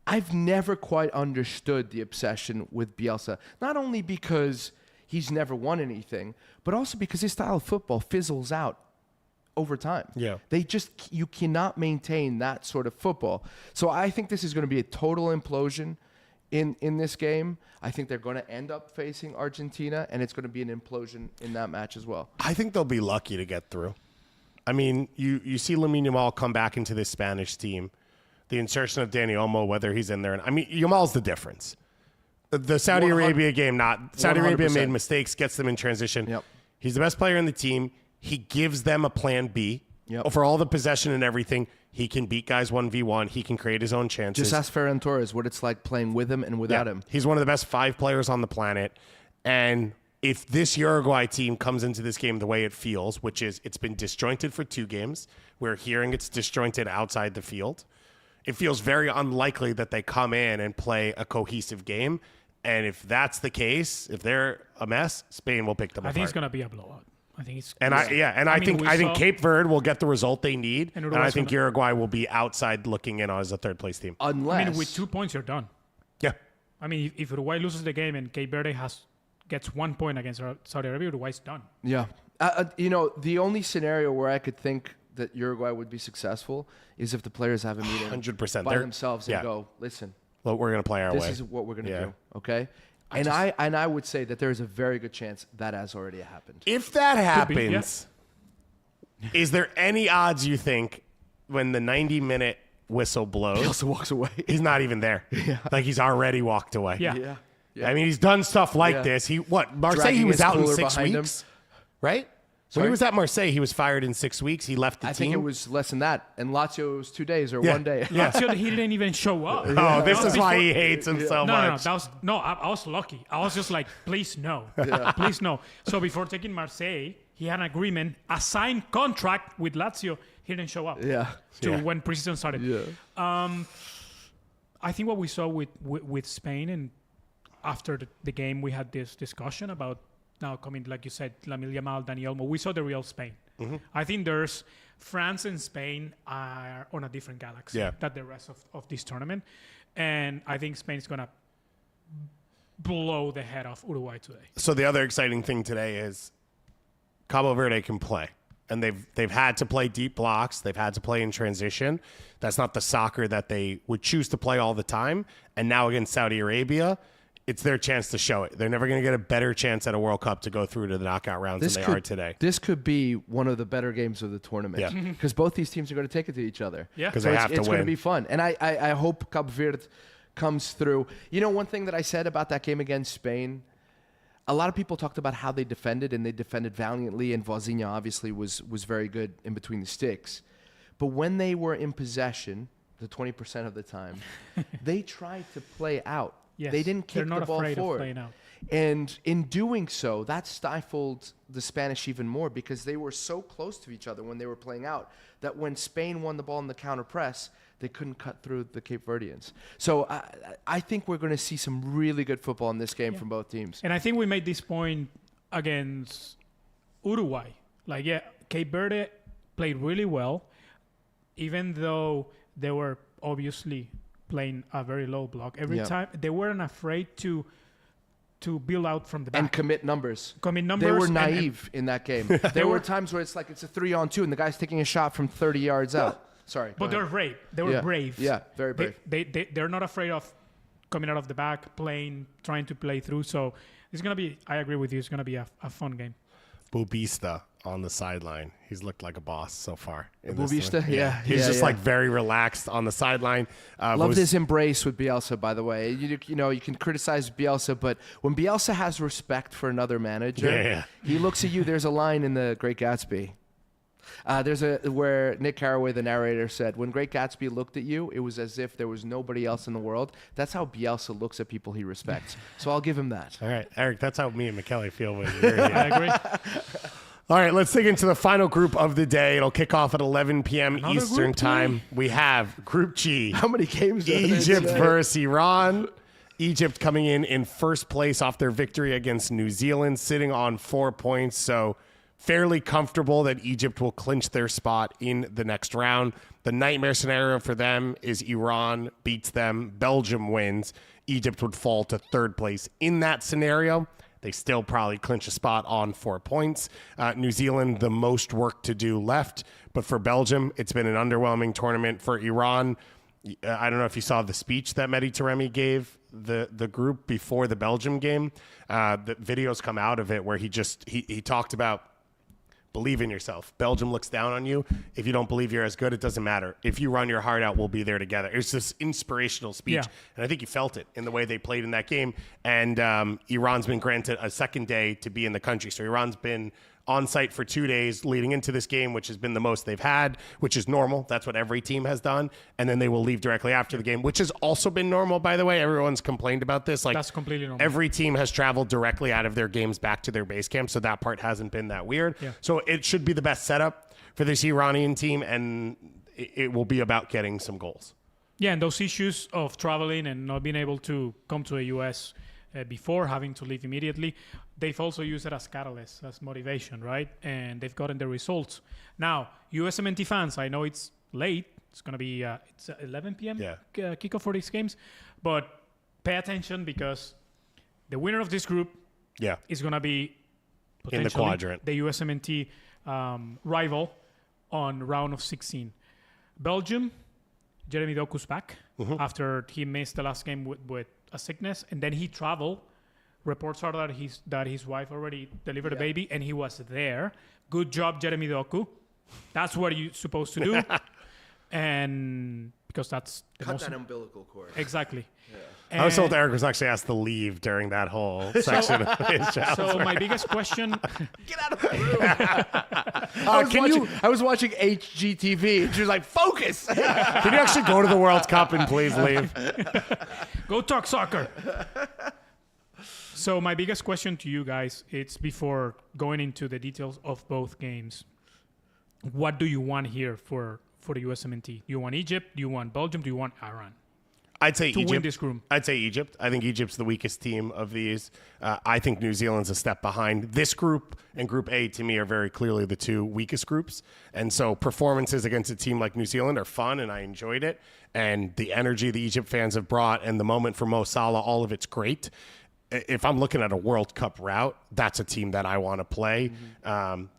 I've never quite understood the obsession with Bielsa, not only because he's never won anything, but also because his style of football fizzles out over time. Yeah. You cannot maintain that sort of football. So I think this is going to be a total implosion in this game. I think they're going to end up facing Argentina, and it's going to be an implosion in that match as well. I think they'll be lucky to get through. I mean, you see Lamine Yamal come back into this Spanish team. The insertion of Dani Olmo, whether he's in there. I mean, Yamal's the difference. The Saudi Arabia game, Saudi 100%. Arabia made mistakes, gets them in transition. Yep. He's the best player in the team. He gives them a plan B. Yep. For all the possession and everything. He can beat guys 1v1. He can create his own chances. Just ask Ferran Torres what it's like playing with him and without him. He's one of the best 5 players on the planet. And if this Uruguay team comes into this game the way it feels, which is it's been disjointed for 2 games, we're hearing it's disjointed outside the field. It feels very unlikely that they come in and play a cohesive game. And if that's the case, if they're a mess, Spain will pick them apart. I think it's going to be a blowout. I think it's I think Cape Verde will get the result they need, and I think Uruguay will be outside looking in as a 3rd place team. Unless with 2 points you're done. Yeah. I mean, if Uruguay loses the game and Cape Verde gets 1 point against Saudi Arabia, Uruguay's done. Yeah. The only scenario where I could think that Uruguay would be successful is if the players have a meeting 100% by themselves and go, listen, well, we're going to play our way. This is what we're going to do. Okay. I would say that there is a very good chance that has already happened. If that happens, is there any odds you think when the 90-minute whistle blows, he also walks away? He's not even there. Like he's already walked away. Yeah. I mean, he's done stuff like this. Marseille, he was out in 6 weeks, right? When he was at Marseille, he was fired in 6 weeks. He left the team. I think it was less than that. And Lazio, it was 2 days or 1 day. Lazio, he didn't even show up. Oh, this is why he hates him so much. I was lucky. I was just like, please no. Please no. So before taking Marseille, he had an agreement, a signed contract with Lazio. He didn't show up when preseason started. Yeah. I think what we saw with Spain, and after the game, we had this discussion about now coming, like you said, Lamine Yamal, Dani Olmo. We saw the real Spain. Mm-hmm. I think France and Spain are on a different galaxy than the rest of this tournament. And I think Spain is going to blow the head off Uruguay today. So the other exciting thing today is Cabo Verde can play. And they've had to play deep blocks. They've had to play in transition. That's not the soccer that they would choose to play all the time. And now against Saudi Arabia, it's their chance to show it. They're never going to get a better chance at a World Cup to go through to the knockout rounds than they are today. This could be one of the better games of the tournament because both these teams are going to take it to each other. Yeah, because they have to win. It's going to be fun, and I hope Cabo Verde comes through. You know, one thing that I said about that game against Spain, a lot of people talked about how they defended, and they defended valiantly, and Vozinha obviously was very good in between the sticks. But when they were in possession, the 20% of the time, they tried to play out. Yes, they didn't kick the ball forward. And in doing so, that stifled the Spanish even more because they were so close to each other when they were playing out that when Spain won the ball in the counter press, they couldn't cut through the Cape Verdeans. So I think we're going to see some really good football in this game from both teams. And I think we made this point against Uruguay. Cape Verde played really well, even though they were obviously playing a very low block. Every time they weren't afraid to build out from the back. And commit numbers. They were naive in that game. There were times where it's a 3-on-2 and the guy's taking a shot from 30 yards out. Sorry. But they're brave. They were brave. Yeah, very brave. They're not afraid of coming out of the back, trying to play through. So it's going to be, I agree with you, it's going to be a fun game. Bubista on the sideline. He's looked like a boss so far. Bubista? Yeah. He's just like very relaxed on the sideline. Love this embrace with Bielsa, by the way. You know, you can criticize Bielsa, but when Bielsa has respect for another manager, he looks at you. There's a line in The Great Gatsby. Where Nick Carraway, the narrator, said, when Great Gatsby looked at you, it was as if there was nobody else in the world. That's how Bielsa looks at people he respects. So I'll give him that. All right, Eric, that's how me and Michele feel when you're here. I agree. All right, let's dig into the final group of the day. It'll kick off at 11 p.m. Another Eastern Group time. We have Group G. How many games are there Egypt today? versus Iran. Egypt coming in first place off their victory against New Zealand, sitting on 4 points. So fairly comfortable that Egypt will clinch their spot in the next round. The nightmare scenario for them is Iran beats them, Belgium wins. Egypt would fall to third place in that scenario. They still probably clinch a spot on 4 points. New Zealand, the most work to do left. But for Belgium, it's been an underwhelming tournament. For Iran, I don't know if you saw the speech that Mehdi Taremi gave the group before the Belgium game. The videos come out of it where he talked about believe in yourself. Belgium looks down on you. If you don't believe you're as good, it doesn't matter. If you run your heart out, we'll be there together. It's this inspirational speech. Yeah. And I think you felt it in the way they played in that game. And Iran's been granted a second day to be in the country. So Iran's been on site for 2 days leading into this game, which has been the most they've had, which is normal. That's what every team has done. And then they will leave directly after the game, which has also been normal, by the way. Everyone's complained about this. Like, That's completely normal. every team has traveled directly out of their games back to their base camp, so that part hasn't been that weird. Yeah. So it should be the best setup for this Iranian team, and it will be about getting some goals. Yeah, and those issues of traveling and not being able to come to the U.S. Before having to leave immediately, they've also used it as catalyst, as motivation, right? And they've gotten the results. Now, USMNT fans, I know it's late. It's going to be it's 11 p.m. Kickoff for these games. But pay attention because the winner of this group is going to be potentially in the quadrant. The USMNT rival on round of 16. Belgium, Jeremy Doku's back after he missed the last game with a sickness, and then he traveled. Reports are that his wife already delivered a baby, and he was there. Good job, Jeremy Doku. That's what you're supposed to do, and because that's the Cut that umbilical cord. Exactly. Yeah. I was told Eric was actually asked to leave during that whole section of his job. So my biggest question: Get out of the room. I was watching HGTV, and she was like, "Focus." Can you actually go to the World Cup and please leave? Go talk soccer. So my biggest question to you guys, it's before going into the details of both games. What do you want here for the USMNT? Do you want Egypt? Do you want Belgium? Do you want Iran? I'd say Egypt. Win this group. I'd say Egypt. I think Egypt's the weakest team of these. I think New Zealand's a step behind. This group and Group A, to me, are very clearly the two weakest groups. And so performances against a team like New Zealand are fun, and I enjoyed it. And the energy the Egypt fans have brought and the moment for Mo Salah, all of it's great. If I'm looking at a World Cup route, that's a team that I want to play.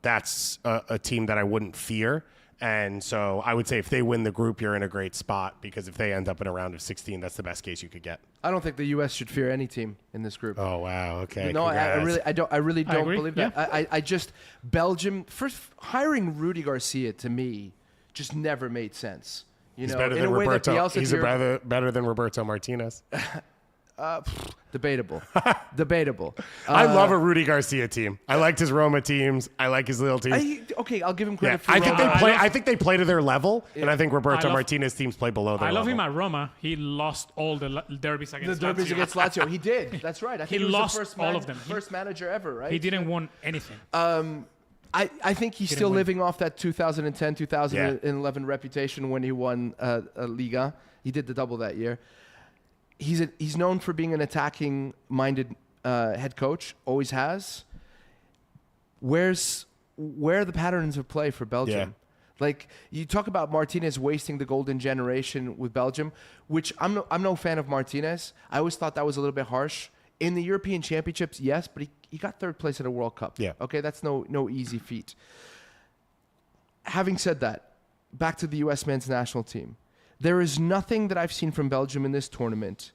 That's a team that I wouldn't fear. And so I would say if they win the group, you're in a great spot, because if they end up in a round of 16, that's the best case you could get. I don't think the U.S. should fear any team in this group. Oh, wow. Okay. No, I really don't agree. believe that. I just Belgium first hiring Rudy Garcia to me just never made sense. You know, better in than a way that Roberto. Bielsa He's better than Roberto Martinez. Debatable. I love a Rudy Garcia team. I liked his Roma teams. I like his little teams. Okay, I'll give him credit for I think Roma. I think they play to their level, and I think Roberto Martinez teams play below their I level. love him at Roma. He lost all the derbies against Lazio. against Lazio. He did. That's right. I think He was lost the first all of them. First manager ever, right? He didn't win anything. I think he's still win. living off that 2010, 2011 reputation when he won a Liga. He did the double that year. He's known for being an attacking-minded head coach. Always has. Where are the patterns of play for Belgium? Yeah. Like, you talk about Martinez wasting the golden generation with Belgium, which I'm no fan of Martinez. I always thought that was a little bit harsh. In the European Championships, yes, but he got third place at a World Cup. Yeah. Okay, that's no easy feat. Having said that, back to the U.S. men's national team. There is nothing that I've seen from Belgium in this tournament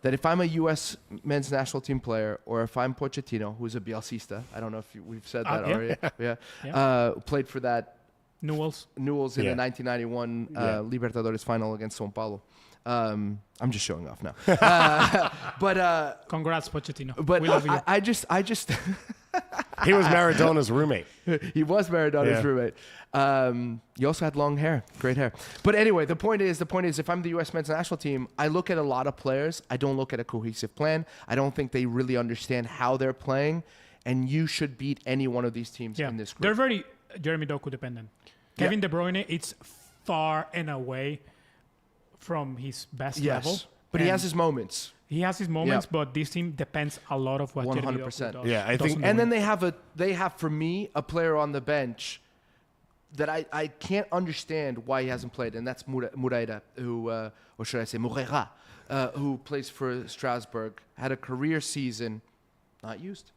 that if I'm a U.S. men's national team player, or if I'm Pochettino, who's a Bielcista, I don't know if we've said that already. Played for that Newell's in the 1991 Libertadores final against São Paulo. I'm just showing off now. But congrats, Pochettino. But we love you. I just He was Maradona's roommate. He was Maradona's roommate. He also had long hair, great hair. But anyway, the point is, if I'm the U.S. men's national team, I look at a lot of players. I don't look at a cohesive plan. I don't think they really understand how they're playing. And you should beat any one of these teams in this group. They're very Jeremy Doku dependent. Kevin De Bruyne, it's far and away from his best level. But he has his moments. He has his moments, but this team depends a lot of what 100%. does. Yeah, I think. And then they have for me a player on the bench that I can't understand why he hasn't played, and that's Moreira, who or should I say Moreira, who plays for Strasbourg, had a career season, not used.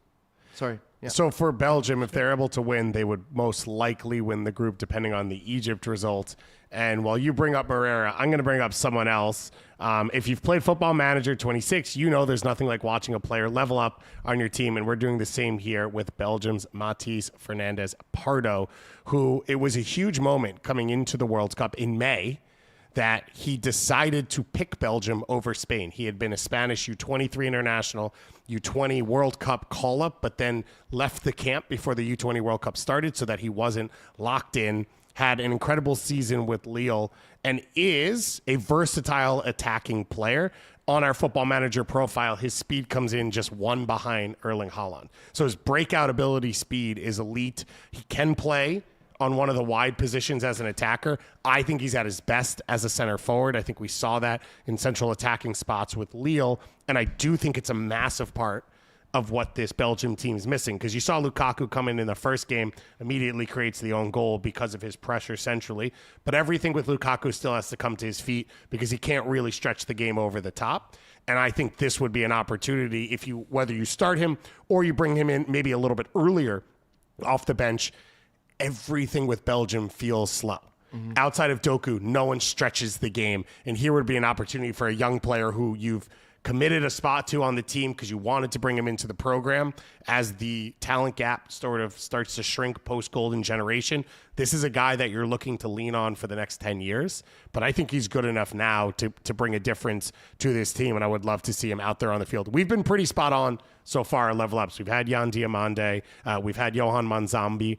Sorry. Yeah. So for Belgium, if they're able to win, they would most likely win the group, depending on the Egypt result. And while you bring up Moreira, I'm going to bring up someone else. If you've played Football Manager 26, you know there's nothing like watching a player level up on your team. And we're doing the same here with Belgium's Mathis Fernandes Pardo, who it was a huge moment coming into the World Cup in May that he decided to pick Belgium over Spain. He had been a Spanish U23 international, U20 World Cup call-up, but then left the camp before the U20 World Cup started so that he wasn't locked in, had an incredible season with Lille, and is a versatile attacking player. On our Football Manager profile, his speed comes in just one behind Erling Haaland. So his breakout ability speed is elite. He can play on one of the wide positions as an attacker. I think he's at his best as a center forward. I think we saw that in central attacking spots with Lille. And I do think it's a massive part of what this Belgium team is missing, because you saw Lukaku come in the first game, immediately creates the own goal because of his pressure centrally. But everything with Lukaku still has to come to his feet because he can't really stretch the game over the top. And I think this would be an opportunity whether you start him or you bring him in maybe a little bit earlier off the bench. Everything with Belgium feels slow. Mm-hmm. Outside of Doku, no one stretches the game. And here would be an opportunity for a young player who you've committed a spot to on the team because you wanted to bring him into the program as the talent gap sort of starts to shrink post-Golden Generation. This is a guy that you're looking to lean on for the next 10 years. But I think he's good enough now to bring a difference to this team, and I would love to see him out there on the field. We've been pretty spot on so far at level ups. We've had Jan Diamande. We've had Johan Manzambi.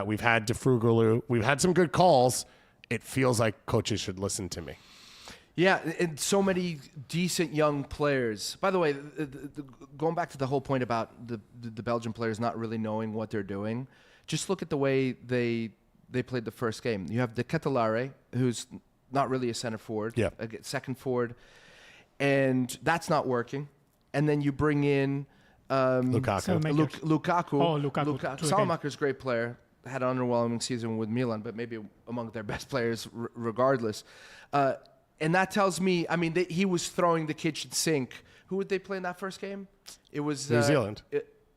We've had DeFrugalu. We've had some good calls. It feels like coaches should listen to me. Yeah, and so many decent young players. By the way, going back to the whole point about the Belgian players not really knowing what they're doing, just look at the way they played the first game. You have De Ketelaere, who's not really a center forward, a second forward, and that's not working. And then you bring in Lukaku. Lukaku. Salamaker's a great player. Had an underwhelming season with Milan, but maybe among their best players regardless. And that tells me, I mean, he was throwing the kitchen sink. Who would they play in that first game? It was New Zealand.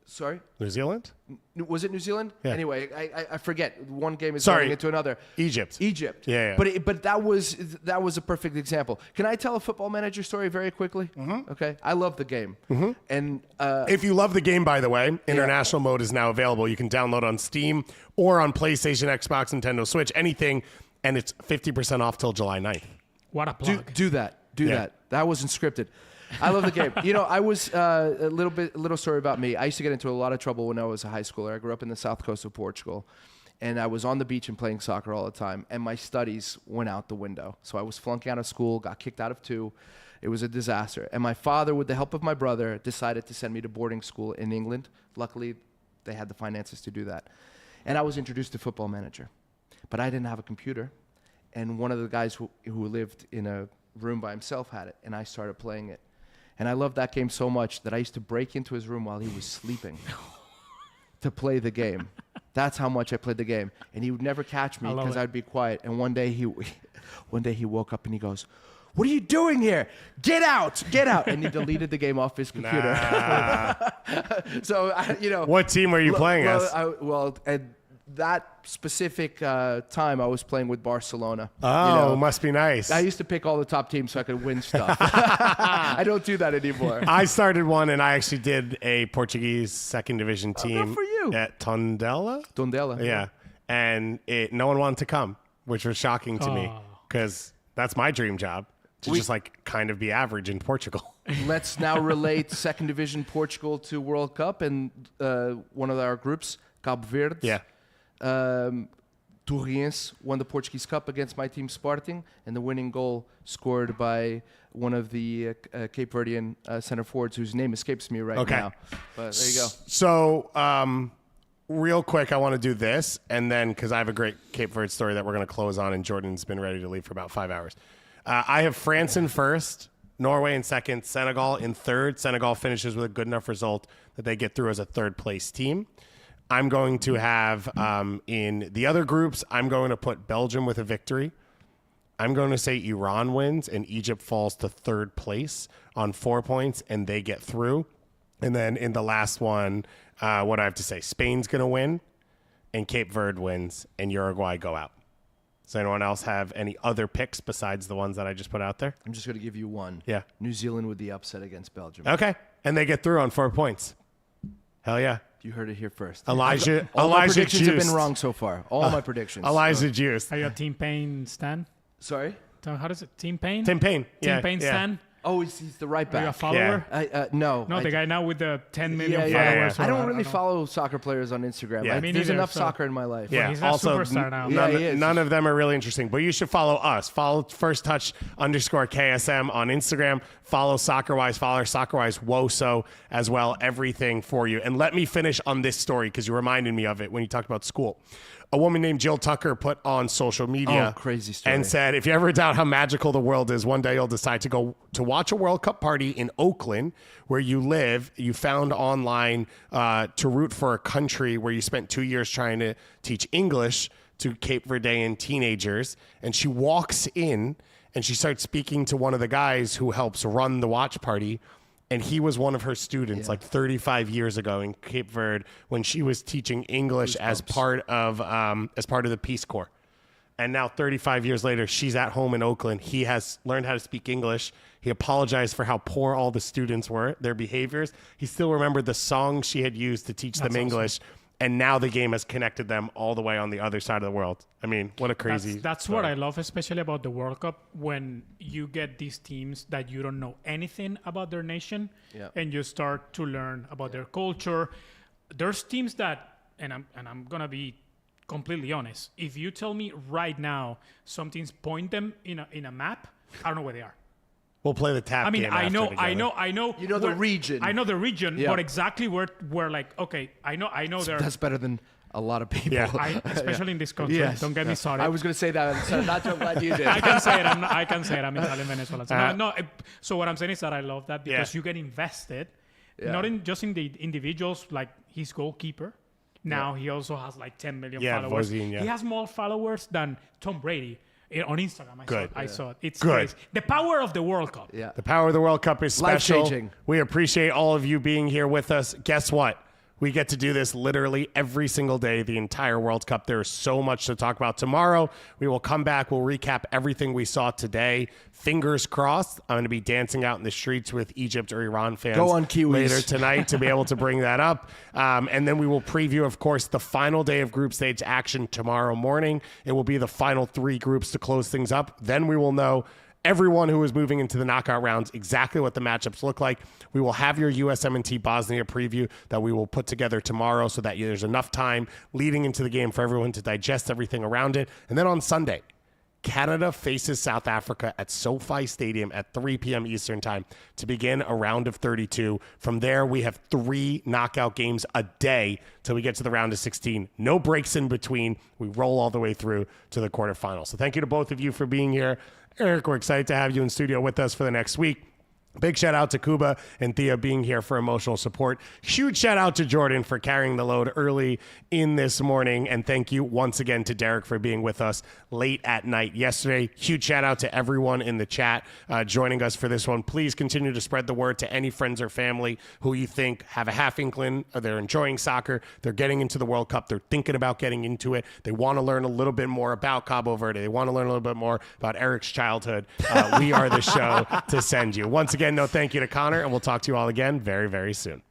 Sorry? New Zealand? Was it New Zealand? Yeah. Anyway, I forget. One game is going into another. Egypt. Yeah. But that was a perfect example. Can I tell a Football Manager story very quickly? Mm-hmm. Okay. I love the game. Mm-hmm. And if you love the game, by the way, international mode is now available. You can download on Steam or on PlayStation, Xbox, Nintendo Switch, anything, and it's 50% off till July 9th. What a plug. Do that. That wasn't scripted. I love the game. I was a little story about me. I used to get into a lot of trouble when I was a high schooler. I grew up in the south coast of Portugal, and I was on the beach and playing soccer all the time, and my studies went out the window. So I was flunking out of school, got kicked out of 2. It was a disaster. And my father, with the help of my brother, decided to send me to boarding school in England. Luckily, they had the finances to do that. And I was introduced to Football Manager. But I didn't have a computer. And one of the guys who lived in a room by himself had it, and I started playing it. And I loved that game so much that I used to break into his room while he was sleeping to play the game. That's how much I played the game. And he would never catch me because I'd be quiet. And one day he woke up and he goes, "What are you doing here? Get out! And he deleted the game off his computer. Nah. So, What team were you playing as? that specific time, I was playing with Barcelona. Oh, must be nice. I used to pick all the top teams so I could win stuff. I don't do that anymore. I started one, and I actually did a Portuguese second division team good for you. at Tondela. Tondela. Yeah, and no one wanted to come, which was shocking to me because that's my dream job to just like kind of be average in Portugal. Let's now relate second division Portugal to World Cup and one of our groups, Cabo Verde. Yeah. Torriense won the Portuguese Cup against my team Sporting, and the winning goal scored by one of the Cape Verdean center forwards whose name escapes me right now. But there you go. So, real quick, I want to do this, and then because I have a great Cape Verde story that we're going to close on, and Jordan's been ready to leave for about 5 hours. I have France in first, Norway in second, Senegal in third. Senegal finishes with a good enough result that they get through as a third place team. I'm going to have in the other groups, I'm going to put Belgium with a victory. I'm going to say Iran wins and Egypt falls to third place on 4 points and they get through. And then in the last one, what I have to say, Spain's going to win and Cape Verde wins and Uruguay go out. Does anyone else have any other picks besides the ones that I just put out there? I'm just going to give you one. Yeah. New Zealand with the upset against Belgium. Okay. And they get through on 4 points. Hell yeah. You heard it here first. All my predictions juiced. have been wrong so far. All my predictions. Elijah juiced. Are you a Team Payne stan? Sorry? How does it? Team Payne? Tim Payne. Team Payne stan? Oh, he's the right Are you a back. follower? No. No, the guy now with the 10 million Yeah. followers. I or don't really know. follow soccer players on Instagram. Yeah. Like, Me there's neither, enough so- soccer in my life. Yeah. He's a Also, superstar now. Yeah, he is. None of them are really interesting, but you should follow us. Follow First Touch _KSM on Instagram. Follow SoccerWise. Follow SoccerWise Woso as well. Everything for you. And let me finish on this story because you reminded me of it when you talked about school. A woman named Jill Tucker put on social media crazy story. and said, if you ever doubt how magical the world is, one day you'll decide to go to watch a World Cup party in Oakland, where you live. You found online to root for a country where you spent 2 years trying to teach English to Cape Verdean teenagers. And she walks in and she starts speaking to one of the guys who helps run the watch party. And he was one of her students like 35 years ago in Cape Verde when she was teaching English as part of the Peace Corps. And now 35 years later, she's at home in Oakland. He has learned how to speak English. He apologized for how poor all the students were, their behaviors. He still remembered the songs she had used to teach them English. And now the game has connected them all the way on the other side of the world. I mean, what a crazy That's story. what I love, especially about the World Cup, when you get these teams that you don't know anything about their nation, and you start to learn about their culture. There's teams that, and I'm gonna be completely honest. If you tell me right now, some teams point them in a map, I don't know where they are. We'll play the tap I mean, game I know. You know the where- region. I know the region, Yeah. but exactly where like, okay, I know they're. That's better than a lot of people. Yeah. Especially in this country. Yes. Don't get me started. I was going to say that. So not so glad you did. I can say it. I can say it. I'm Italian Venezuelan. So, so what I'm saying is that I love that because you get invested, not in just in the individuals, like his goalkeeper. Now he also has like 10 million followers. Vozin, He has more followers than Tom Brady on Instagram. I saw it. It's Good. crazy. The power of the World Cup. Yeah. The power of the World Cup is special. Life-changing. We appreciate all of you being here with us. Guess what? We get to do this literally every single day, the entire World Cup. There is so much to talk about. Tomorrow, we will come back. We'll recap everything we saw today. Fingers crossed. I'm going to be dancing out in the streets with Egypt or Iran fans Go on, Kiwis. later tonight to be able to bring that up. And then we will preview, of course, the final day of group stage action tomorrow morning. It will be the final 3 groups to close things up. Then we will know everyone who is moving into the knockout rounds, exactly what the matchups look like. We will have your USMNT Bosnia preview that we will put together tomorrow so that there's enough time leading into the game for everyone to digest everything around it. And then on Sunday, Canada faces South Africa at SoFi Stadium at 3 p.m. Eastern time to begin a round of 32. From there, we have 3 knockout games a day till we get to the round of 16. No breaks in between. We roll all the way through to the quarterfinals. So thank you to both of you for being here. Eric, we're excited to have you in studio with us for the next week. Big shout out to Kuba and Thea being here for emotional support. Huge shout out to Jordan for carrying the load early in this morning. And thank you once again to Derek for being with us late at night yesterday. Huge shout out to everyone in the chat joining us for this one. Please continue to spread the word to any friends or family who you think have a half inkling, or they're enjoying soccer, they're getting into the World Cup, they're thinking about getting into it, they want to learn a little bit more about Cabo Verde, they want to learn a little bit more about Eric's childhood. We are the show to send you. Once again, no thank you to Connor, and we'll talk to you all again very, very soon.